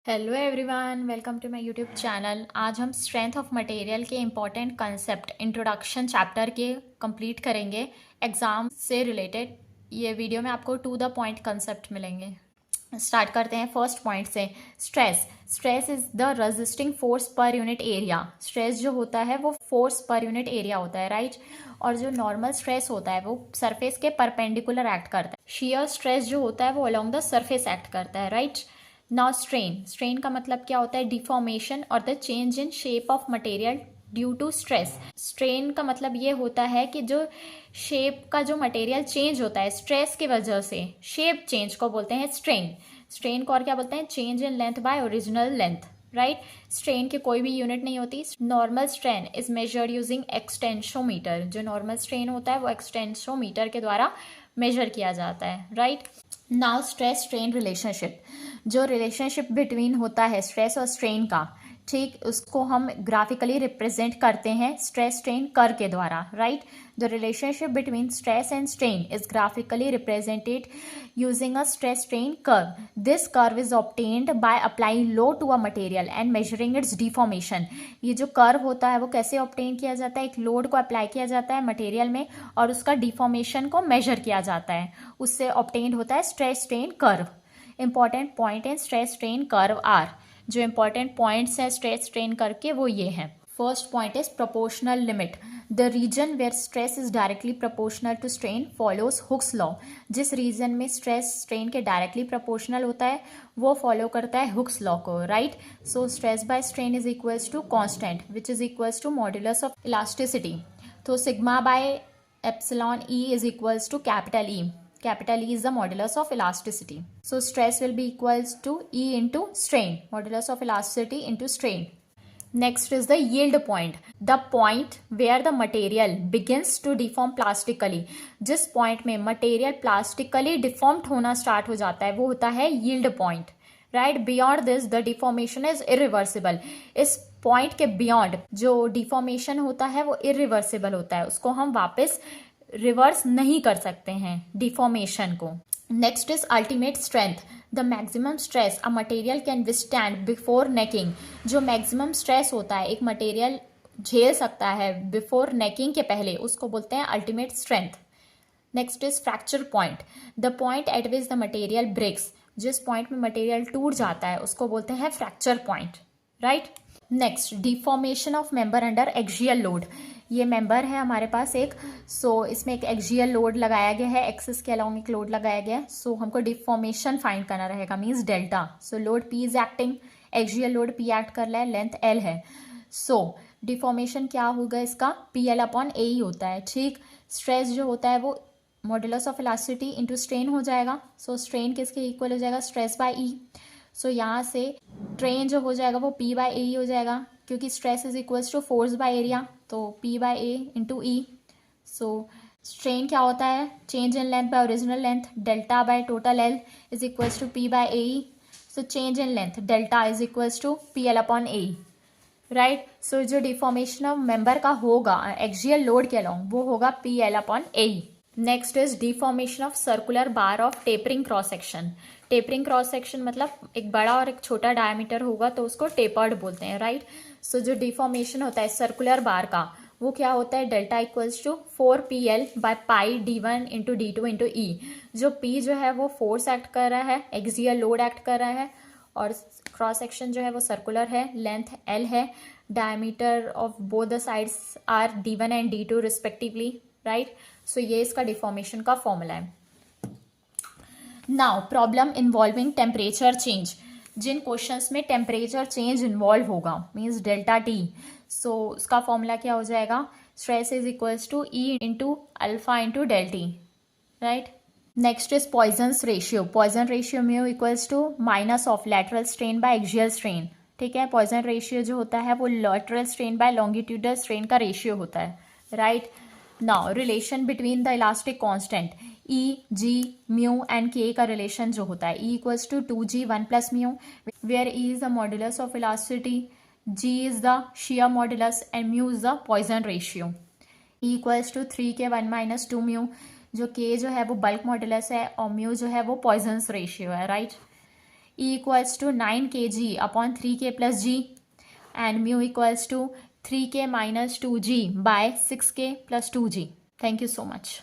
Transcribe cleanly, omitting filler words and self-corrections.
Hello everyone, welcome to my YouTube channel. आज हम strength of material के important concept introduction chapter के complete करेंगे एग्जाम से रिलेटेड। ये वीडियो में आपको टू द पॉइंट कंसेप्ट मिलेंगे। स्टार्ट करते हैं फर्स्ट पॉइंट से। Stress stress is the resisting force per unit area. Stress जो होता है वो फोर्स पर यूनिट एरिया होता है, राइट। और जो नॉर्मल स्ट्रेस होता है वो सरफेस के परपेंडिकुलर एक्ट करता है। शियर स्ट्रेस जो होता है वो अलोंग द सरफेस एक्ट करता है, राइट। नाउ स्ट्रेन स्ट्रेन का मतलब क्या होता है? डिफॉर्मेशन और the change in shape of material due to stress. Strain का मतलब ये होता है कि जो शेप का जो मटेरियल चेंज होता है स्ट्रेस की वजह से, शेप चेंज को बोलते हैं स्ट्रेन। स्ट्रेन को और क्या बोलते हैं? Change in length by original length, right. Strain की कोई भी यूनिट नहीं होती। Normal strain is measured using extensometer. जो नॉर्मल स्ट्रेन होता है वो एक्सटेंशोमीटर के द्वारा मेजर किया जाता है, right. Now stress strain relationship, जो रिलेशनशिप बिटवीन होता है स्ट्रेस और स्ट्रेन का, ठीक, उसको हम ग्राफिकली रिप्रेजेंट करते हैं स्ट्रेस स्ट्रेन कर्व के द्वारा, right. The relationship between stress and strain is graphically represented using a stress strain curve. This curve is obtained by applying load to a material and measuring its deformation. ये जो curve होता है वो कैसे obtain किया जाता है? एक लोड को अप्लाई किया जाता है मटेरियल में और उसका डिफॉर्मेशन को मेजर किया जाता है, उससे ऑब्टेन्ड होता है stress strain curve. Important point in stress strain curve are, जो इंपॉर्टेंट पॉइंट्स हैं स्ट्रेस स्ट्रेन कर्व के वो ये हैं। First point is proportional limit. The region where stress is directly proportional to strain follows Hooke's law. जिस region में stress strain के directly proportional होता है वो फॉलो करता है हुक्स लॉ को, right. So stress by strain is equals to constant which is equals to modulus of elasticity. तो sigma by epsilon E is equals to capital E. Capital E is the modulus of elasticity. So stress will be equals to E into strain. Modulus of elasticity into strain. Next is the yield point. The point where the material begins to deform plastically. जिस point में material plastically deformed होना start हो जाता है वो होता है yield point. Right? Beyond this, the deformation is irreversible. इस point के beyond जो deformation होता है वो irreversible होता है, उसको हम वापस रिवर्स नहीं कर सकते हैं डिफॉर्मेशन को। Next is ultimate strength. The maximum stress a material can withstand before necking. जो मैक्सिमम स्ट्रेस होता है एक मटेरियल झेल सकता है बिफोर नेकिंग के पहले, उसको बोलते हैं ultimate strength. Next is fracture point. The point at which the material breaks. जिस पॉइंट में मटेरियल टूट जाता है उसको बोलते हैं fracture point, right. Next, deformation of member under axial load. ये मेंबर है हमारे पास एक, सो इसमें एक एक्सियल लोड लगाया गया है, एक्सिस के अलोंग एक लोड लगाया गया है, सो हमको डिफॉर्मेशन फाइंड करना रहेगा, means delta. So load P is acting, axial load P act कर रहा है, लेंथ एल है। सो डिफॉर्मेशन क्या होगा इसका? पी एल अपॉन ए ही होता है, ठीक। स्ट्रेस जो होता है वो modulus of elasticity into strain हो जाएगा। सो स्ट्रेन किसके इक्वल हो जाएगा? स्ट्रेस बाय ई। सो यहाँ से ट्रेन जो हो जाएगा वो P बाई ए ही हो जाएगा, क्योंकि stress is equals to force by area, तो P by A into E. So strain क्या होता है? Change in length by original length, delta by total L is equals to P by A E. So change in length delta is equals to P L upon A, right. So जो deformation of member का होगा axial load के along वो होगा P L upon A. Next is deformation of circular bar of tapering cross section. Tapering cross section मतलब एक बड़ा और एक छोटा डायमीटर होगा तो उसको टेपर्ड बोलते हैं, राइट। सो जो डिफॉर्मेशन होता है सर्कुलर बार का वो क्या होता है? Delta equals to 4PL by pi D1 into D2 into E. जो P जो है वो फोर्स एक्ट कर रहा है, एक्सियल लोड एक्ट कर रहा है, और क्रॉस सेक्शन जो है वो सर्कुलर है, लेंथ L है, diameter of both the sides are D1 and D2 respectively, right. So ये इसका डिफॉर्मेशन का फॉर्मूला है। Now problem involving temperature change. जिन क्वेश्चंस में टेम्परेचर चेंज इन्वॉल्व होगा मीन्स डेल्टा टी, सो उसका फॉर्मूला क्या हो जाएगा? Stress is equals to E into alpha into del T, right. Next is Poisson's ratio. Poisson ratio mu equals to minus of lateral strain bye axial strain, ठीक है। Poisson ratio जो होता है वो lateral strain by longitudinal strain का ratio होता है, right. Now relation between the elastic constant E, G, mu and K का रिलेशन जो होता है E equals to 2G 1 plus mu, where E is the modulus of elasticity, G is the shear modulus and mu is the Poisson ratio. E equals to 3K 1 minus 2 mu, जो के जो है वो bulk modulus है और mu जो है वो पॉइजन्स रेशियो है, right. E equals to 9 kg upon 3k plus g, and mu equals to 3k minus 2g by 6k plus 2g. Thank you so much.